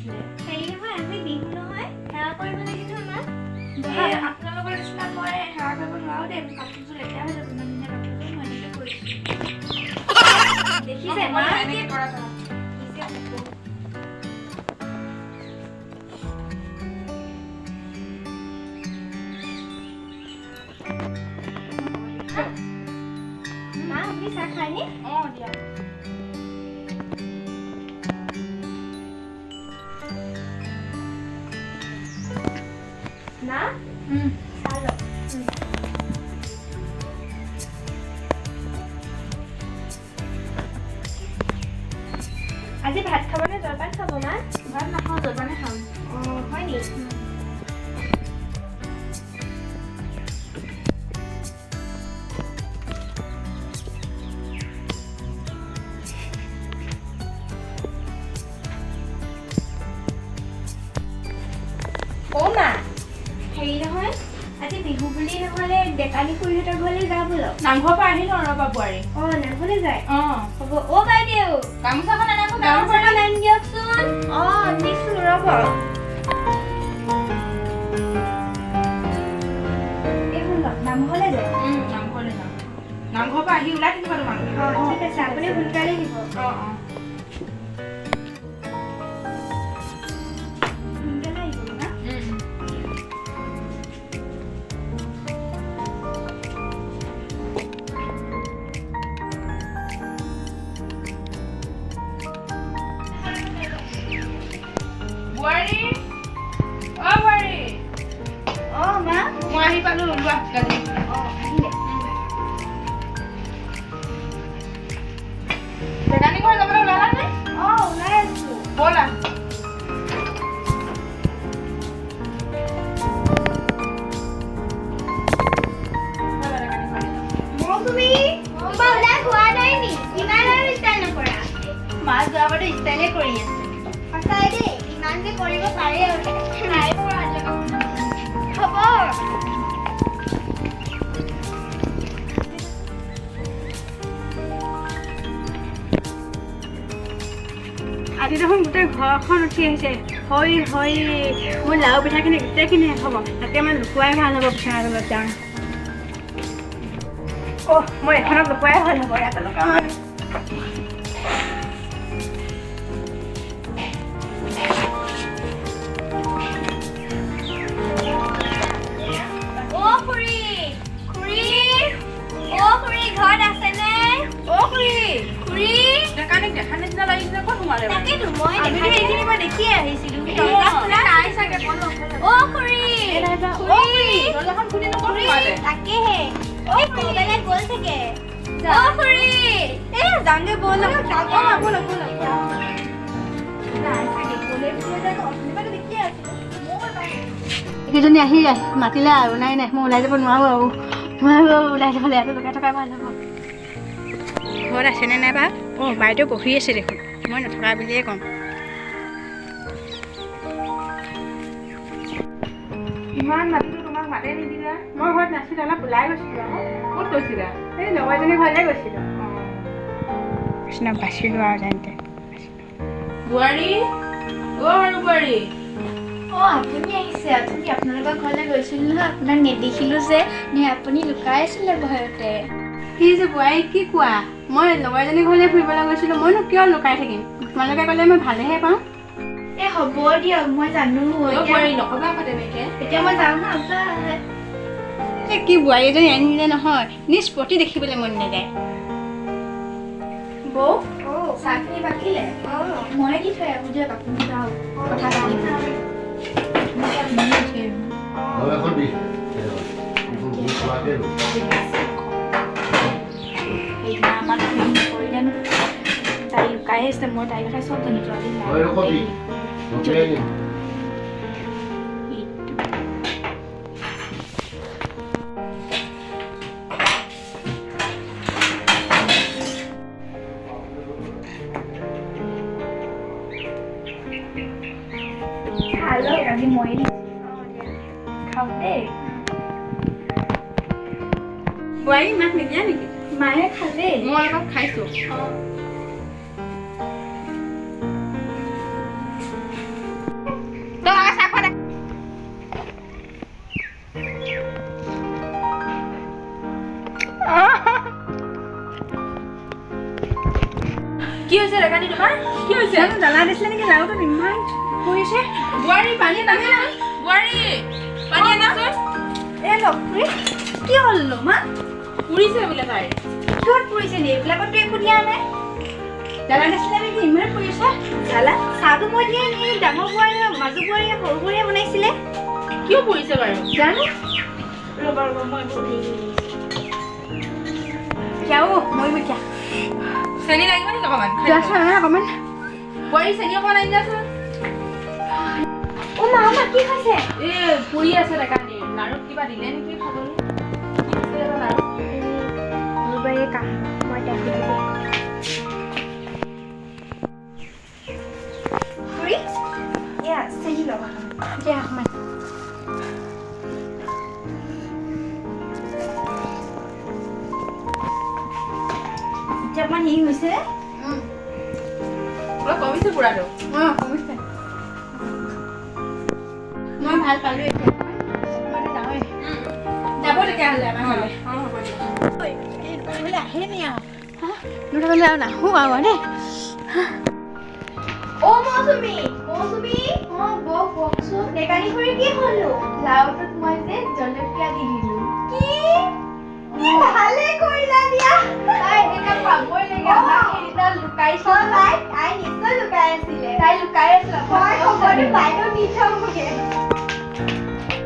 লাগিছিলে হেৰি নহয় আমি বিহু নহয় সেৱা কৰিব লাগিব আমাক আপোনালোকৰ নিচিনা মই সেৱা কৰিব নোৱাৰো দেই কাপোৰযোৰ লেতেৰা হৈ যাব ইমান ধুনীয়া কাপোৰযোৰ মই এনেকৈ কৰিছোঁ দেখিছে মই মা এনেকৈ কৰা মা আপুনি চাহ খায়নে দিয়া না চাহ লওক আজি ভাত খাব নে জলপান খাব মা ভাত নাখাওঁ জলপানে খাম হয় নি মা হেৰি নহয় আজি বিহু বুলি নহ'লে ডেকালি খুৰীহঁতৰ ঘৰলৈ যাওঁ ব'লক নামঘৰৰ পৰা আহিলোঁ ৰ'বা বোৱাৰী নামঘৰলৈ যায় হ'ব বাইদেউ গামোচাখন আনাখন গামোচাখন আনি দিয়কচোন দিছোঁ ৰ'ব এইবোৰ লওক নামঘৰলৈ যায় নামঘৰলৈ যাম নামঘৰৰ পৰা আহি ওলাই থাকিবা তোমালোকে ঠিক আছে আপুনি সোনকালে আহিব মই আহি পালোঁ লোৱা গাড়ী আহিলে ডেকানি ঘৰ যাবলৈ ওলালা নে ওলাই আছোঁ ব'লা মাছ যোৱাবাৰটো ষ্টাইলে কৰি আছে সঁচাই দেই ইমান যে কৰিব পাৰে আৰু নাই পৰা হ'ব আজি দেখোন গোটেই ঘৰখন উঠি আহিছে হয় হয় মোৰ লাও পিঠাখিনি গোটেইখিনি হ'ব তাতে মই লুকুৱাই ভাল হ'ব পিঠা তলত যাওঁ মই এখনত লুকুৱাই ভাল হ'ব ইয়াত লুকাওঁ ঘৰত আছেনে ডেকানিক দেখা নিচিনা লাগিছে ক'ত সোমালে তাকেতো মই এইখিনি মই দেখিয়ে আহিছিলোঁ নাই চাগে দৰ্জাখন খুলি নক'ত সোমালে তাকেহে ক'ৰবালৈ গ'ল চাগে যাওঁগে ব'ল এইকেইজনী আহি মাতিলে আৰু নাই মই ওলাই যাব নোৱাৰোঁ আৰু ওলাই যাবলৈ ইয়াতে লগাই থকা ভাল হ'ব ঘৰত আছেনে নাই বা বাইদেউ বহি আছে দেখোন মই নথকা বুলিয়ে ক'ম ইমান মাতিলোঁ তোমাক মাতে নিদিলা মই ঘৰত নাছিলোঁ অলপ ওলাই গৈছিলোঁ আকৌ ক'ত গৈছিলা এই লগৰজনী ঘৰলৈ গৈছিলোঁ কৃষ্ণ বাচিলোঁ আৰু জানতে বোৱাৰী আৰু বোৱাৰী আপুনি আহিছে আপুনি আপোনালোকৰ ঘৰলৈ গৈছিলোঁ নহয় আপোনাক নেদেখিলোঁ যে নে আপুনি লুকাই আছিলে ভয়তে কি যে বোৱাৰী কি কোৱা মই লগৰজনী ঘৰলৈ ফুৰিবলৈ গৈছিলোঁ মইনো কিয় লুকাই থাকিম তোমালোকে ক'লে মই ভালেহে পাওঁ হ'ব দিয়ক মই জানো বোৱাৰী নক'বা আকৌ তেনেকৈ এতিয়া মই যাওঁ ন কি বোৱাৰী এজনী আনিলে নহয় নিষ্পত্তি দেখিবলৈ মন নাযায় বৌ চাহখিনি বাকিলে মই দি থৈ আহোঁ দিয়ক আপুনি যাওঁ কথা পাতি তাই লুকাই আছে মই তাইৰ কথা চব জানো আজি মই খাওঁ দেই বোৱাৰী মাক নিদিয়া নেকি মায়ে খালে মই অলপ খাইছোঁ ডেকানি তোমাৰ কি হৈছে জ্বালা দিছিলে নেকি লাওটো ইমান পৰিছে বুৱাৰী পানী নাহে না বুৱাৰী পানী আনাচোন এ লক্ষ্মী কি হ'ল নো মা পুৰিছে বোলে তাই কিহত পৰিছে নি এইবিলাকতো একো দিয়া নাই জ্বালা দিছিলে নেকি ইমান পৰিছে জ্বালা চাহটো মই দিয়া নি ডাঙৰ বোৱাৰীয়ে মাজু বোৱাৰীয়ে সৰু বোৱাৰীয়ে বনাইছিলে কিয় পৰিছে বাৰু জানো ৰ'বা মই পঢ়ি যাও মই বুজা চেনি লাগিব নেকি অকণমান যাচোন অকণমান বুৱাৰী চেনি অকণমান আনি যাচোন অ মা মা কি হৈছে পুৰি আছে ডেকানি লাৰুত কিবা দিলে নেকি খাবলৈ কি দিছিলে লাৰু দুবাৰে কাম মই তাকে দিবি পুৰি ইয়া চেনি লবা দিয়া অকণমান এতিয়া অকণমান হেৰি হৈছে অলপ কমিছে পুৰাটো কমিছে মই ভাল পালোঁ এতিয়া মই যাওঁৱে যাব তেতিয়াহ'লে আমাৰ ঘৰলৈ হ'ব দিয়া বোলে আহে নি আৰু নহ'লে আৰু নাহোঁ আৰু দেই অ মৌচুমী মৌচুমী অ বৌ কওকচোন ডেকানি খুৰী কি হ'লো লাওটোত মই যে জলকীয়া দি দিলো কি ভালে কৰিলা দিয়া তাই এনেকা পাবই লাগে সেইদিনা লুকাইছিল তাই নিশ্চয় লুকাই আছিলে তাই লুকাই আছিল মই খবৰটো বাইদেউ দি থওঁ মোকে